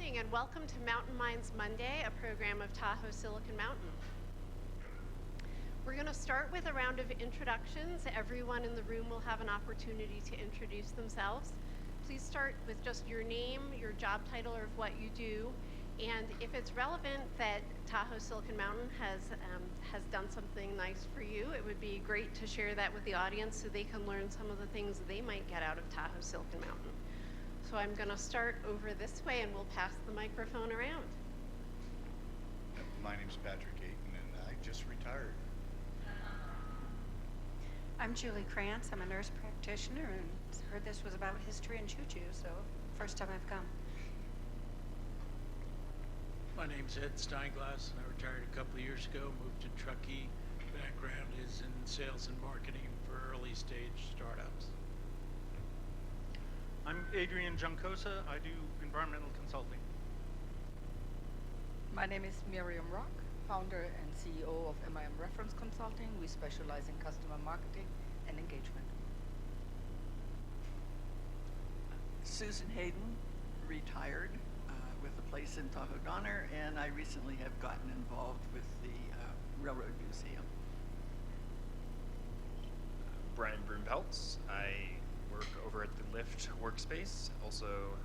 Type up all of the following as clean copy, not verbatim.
evening and welcome to Mountain Minds Monday, a program of Tahoe Silicon Mountain. We're going to start with a round of introductions. Everyone in the room will have an opportunity to introduce themselves. Please start with just your name, your job title, or what you do. And if it's relevant that Tahoe Silicon Mountain has done something nice for you, it would be great to share that with the audience so they can learn some of the things they might get out of Tahoe Silicon Mountain. So I'm going to start over this way and we'll pass the microphone around. My name's Patrick Ayton and I just retired. I'm Julie Krantz. I'm a nurse practitioner and heard this was about history and choo-choo, so first time I've come. My name's Ed Steinglass and I retired a couple of years ago, moved to Truckee. Background is in sales and marketing for early stage startups. I'm Adrian Juncosa. I do environmental consulting. My name is Miriam Rock, founder and CEO of MIM Reference Consulting. We specialize in customer marketing and engagement. Susan Hayden, retired with a place in Tahoe Donner, and I recently have gotten involved with the Railroad Museum. Brian Broompeltz. I work over at the Lyft workspace, also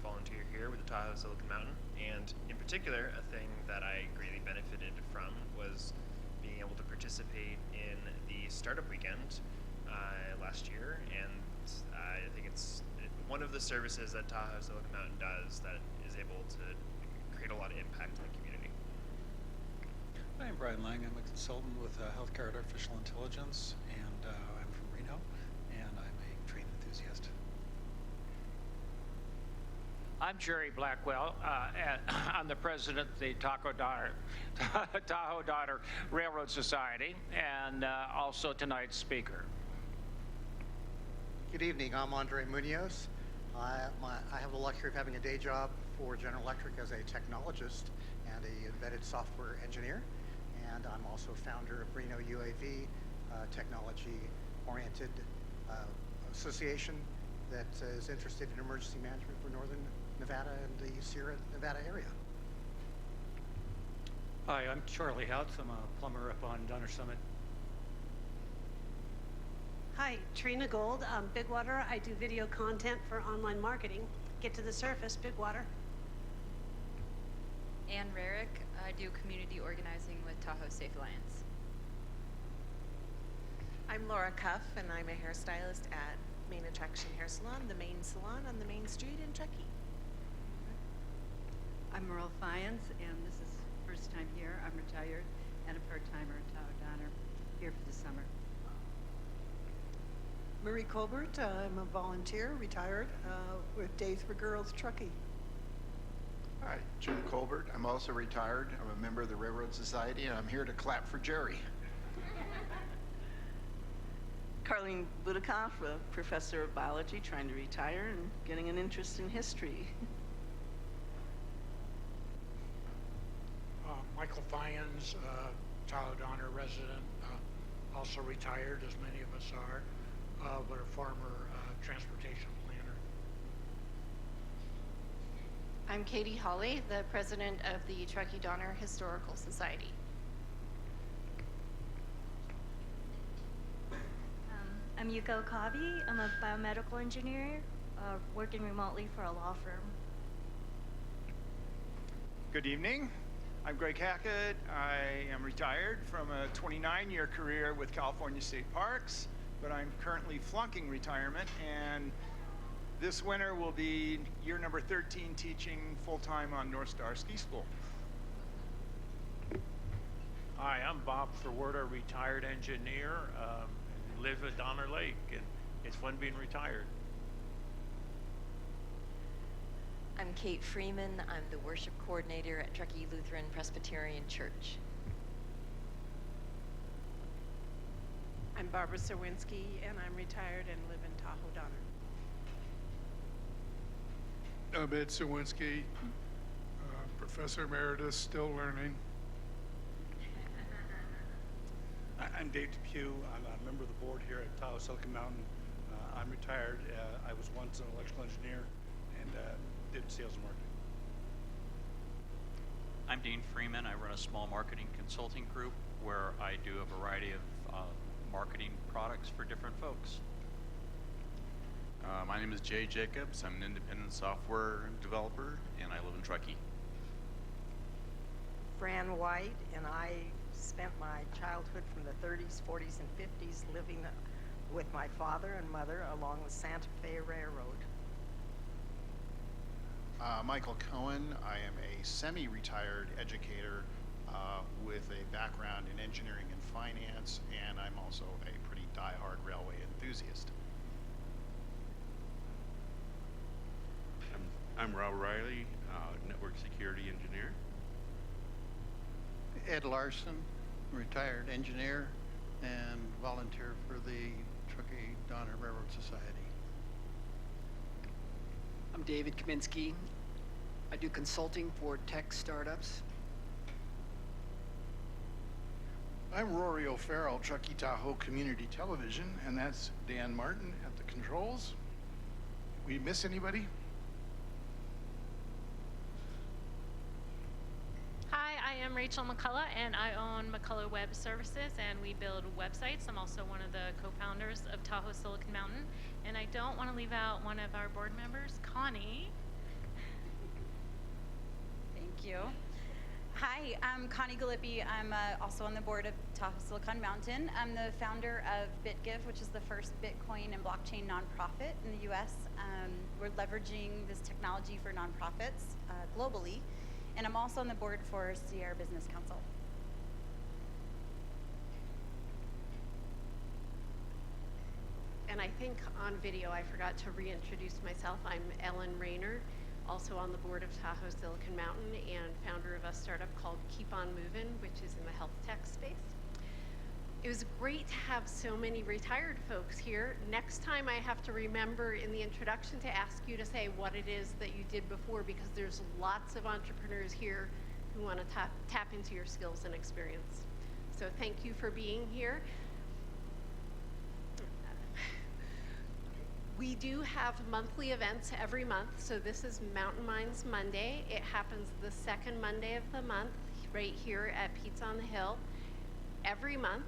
volunteer here with the Tahoe Silicon Mountain, and in particular, a thing that I greatly benefited from was being able to participate in the startup weekend last year, and I think it's one of the services that Tahoe Silicon Mountain does that is able to create a lot of impact in the community. I'm Brian Lang. I'm a consultant with Healthcare Artificial Intelligence, and I'm from Reno, and I'm a train enthusiast. I'm Jerry Blackwell. I'm the president of the Tahoe Donner Railroad Society, and also tonight's speaker. Good evening. I'm Andre Munoz. I have the luxury of having a day job for General Electric as a technologist and an embedded software engineer. And I'm also founder of Reno UAV, technology-oriented association that is interested in emergency management for Northern Nevada and the Sierra Nevada area. Hi, I'm Charlie Houts. I'm a plumber up on Donner Summit. Hi, Trina Gold, Big Water. I do video content for online marketing. Get to the surface, Big Water. Ann Rarick. I do community organizing with Tahoe Safe Alliance. I'm Laura Cuff, and I'm a hairstylist at Main Attraction Hair Salon, the main salon on the main street in Truckee. I'm Merle Fiennes, and this is first time here. I'm retired and a part-timer at Tahoe Donner, here for the summer. Marie Colbert, I'm a volunteer, retired, with Days for Girls Truckee. Hi, Jim Colbert. I'm also retired. I'm a member of the Railroad Society, and I'm here to clap for Jerry. Carlene Budikoff, a professor of biology, trying to retire and getting an interest in history. Michael Fiennes, Tahoe Donner resident, also retired, as many of us are, but a former transportation planner. I'm Katie Hawley, the president of the Truckee Donner Historical Society. I'm Yuko Kabi. I'm a biomedical engineer working remotely for a law firm. Good evening. I'm Greg Hackett. I am retired from a 29-year career with California State Parks, but I'm currently flunking retirement, and this winter will be year number 13 teaching full-time on North Star Ski School. Hi, I'm Bob Ferwerda, retired engineer, live at Donner Lake, and it's fun being retired. I'm Kate Freeman. I'm the worship coordinator at Truckee Lutheran Presbyterian Church. I'm Barbara Serwinski, and I'm retired and live in Tahoe Donner. I'm Ed Serwinski, professor emeritus, still learning. I'm Dave Depew. I'm a member of the board here at Tahoe Silicon Mountain. I'm retired. I was once an electrical engineer and did sales and marketing. I'm Dean Freeman. I run a small marketing consulting group where I do a variety of marketing products for different folks. My name is Jay Jacobs. I'm an independent software developer, and I live in Truckee. Fran White, and I spent my childhood from the 30s, 40s, and 50s living with my father and mother along the Santa Fe Railroad. Michael Cohen. I am a semi-retired educator with a background in engineering and finance, and I'm also a pretty die-hard railway enthusiast. I'm Rob Riley, network security engineer. Ed Larson, retired engineer and volunteer for the Truckee Donner Railroad Society. I'm David Kaminsky. I do consulting for tech startups. I'm Rory O'Farrell, Truckee Tahoe Community Television, and that's Dan Martin at the controls. We miss anybody? Hi, I am Rachel McCullough, and I own McCullough Web Services, and we build websites. I'm also one of the co-founders of Tahoe Silicon Mountain, and I don't want to leave out one of our board members, Connie. Thank you. Hi, I'm Connie Galippi. I'm also on the board of Tahoe Silicon Mountain. I'm the founder of BitGive, which is the first Bitcoin and blockchain nonprofit in the U.S. We're leveraging this technology for nonprofits globally. And I'm also on the board for Sierra Business Council. And I think on video I forgot to reintroduce myself. I'm Ellen Rayner, also on the board of Tahoe Silicon Mountain and founder of a startup called Keep On Movin', which is in the health tech space. It was great to have so many retired folks here. Next time I have to remember in the introduction to ask you to say what it is that you did before, because there's lots of entrepreneurs here who want to tap into your skills and experience. So thank you for being here. We do have monthly events every month. So this is Mountain Minds Monday. It happens the second Monday of the month right here at Pizza on the Hill. Every month.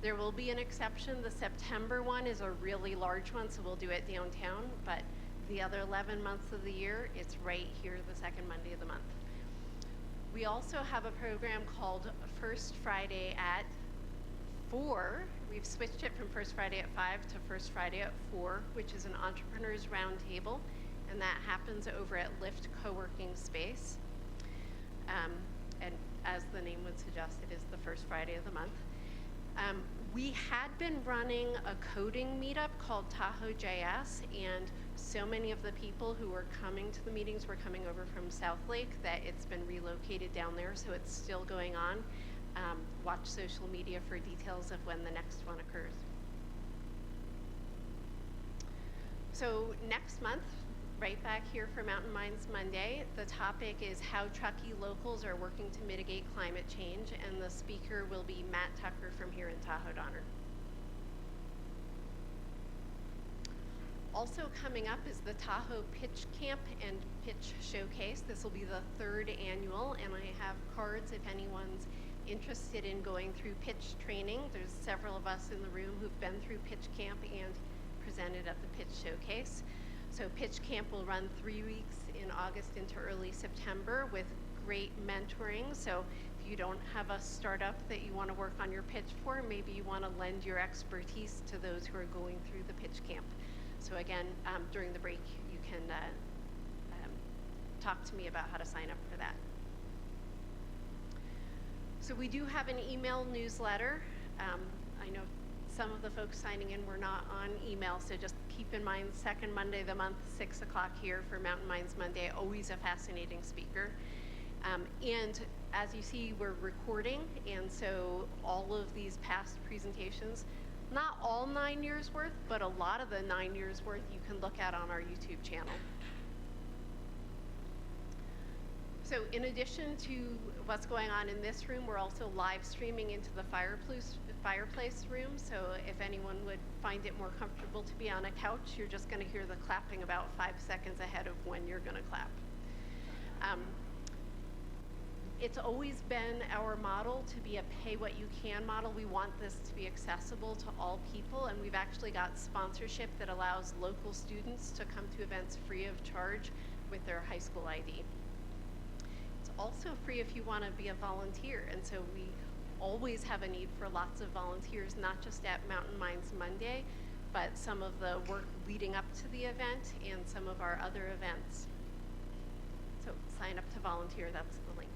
There will be an exception. The September one is a really large one, so we'll do it downtown, but the other 11 months of the year, it's right here the second Monday of the month. We also have a program called First Friday at 4. We've switched it from First Friday at 5 to First Friday at 4, which is an entrepreneurs roundtable, and that happens over at Lyft Co-working Space. And as the name would suggest, it is the first Friday of the month. We had been running a coding meetup called Tahoe JS, and so many of the people who were coming to the meetings were coming over from South Lake that it's been relocated down there, so it's still going on. Watch social media for details of when the next one occurs. So next month, right back here for Mountain Minds Monday, the topic is how Truckee locals are working to mitigate climate change, and the speaker will be Matt Tucker from here in Tahoe Donner. Also coming up is the Tahoe Pitch Camp and Pitch Showcase. This will be the 3rd annual, and I have cards if anyone's interested in going through pitch training. There's several of us in the room who've been through Pitch Camp and presented at the Pitch Showcase. So Pitch Camp will run 3 weeks in August into early September with great mentoring. So if you don't have a startup that you want to work on your pitch for, maybe you want to lend your expertise to those who are going through the Pitch Camp. So again, during the break, you can talk to me about how to sign up for that. So we do have an email newsletter. I know some of the folks signing in were not on email, so just keep in mind, second Monday of the month, 6 o'clock here for Mountain Minds Monday, always a fascinating speaker. And as you see, we're recording, and so all of these past presentations, not all 9 years worth, but a lot of the 9 years worth you can look at on our YouTube channel. So in addition to what's going on in this room, we're also live streaming into the fireplace room. So if anyone would find it more comfortable to be on a couch, you're just going to hear the clapping about 5 seconds ahead of when you're going to clap. It's always been our model to be a pay what you can model. We want this to be accessible to all people, and we've actually got sponsorship that allows local students to come to events free of charge with their high school ID. It's also free if you want to be a volunteer, and so we always have a need for lots of volunteers, not just at Mountain Minds Monday, but some of the work leading up to the event and some of our other events. So sign up to volunteer, that's the link.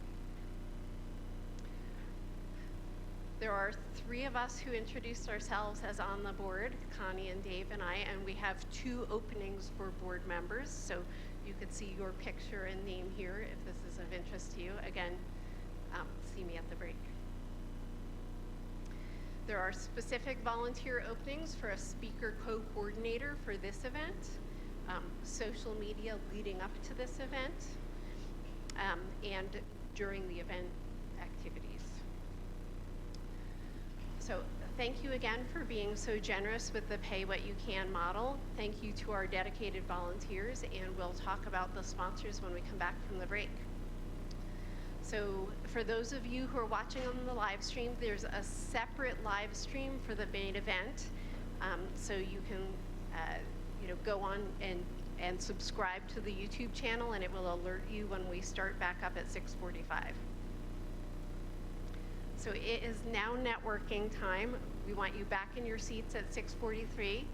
There are 3 of us who introduced ourselves as on the board, Connie and Dave and I, and we have 2 openings for board members, so you could see your picture and name here if this is of interest to you. Again, see me at the break. There are specific volunteer openings for a speaker co-coordinator for this event, social media leading up to this event, and during the event activities. So thank you again for being so generous with the pay what you can model. Thank you to our dedicated volunteers, and we'll talk about the sponsors when we come back from the break. So for those of you who are watching on the live stream, there's a separate live stream for the main event. So you can go on and subscribe to the YouTube channel, and it will alert you when we start back up at 6:45. So it is now networking time. We want you back in your seats at 6:43.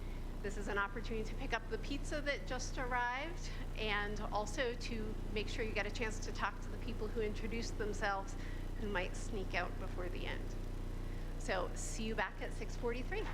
This is an opportunity to pick up the pizza that just arrived, and also to make sure you get a chance to talk to the people who introduced themselves who might sneak out before the end. So see you back at 6:43.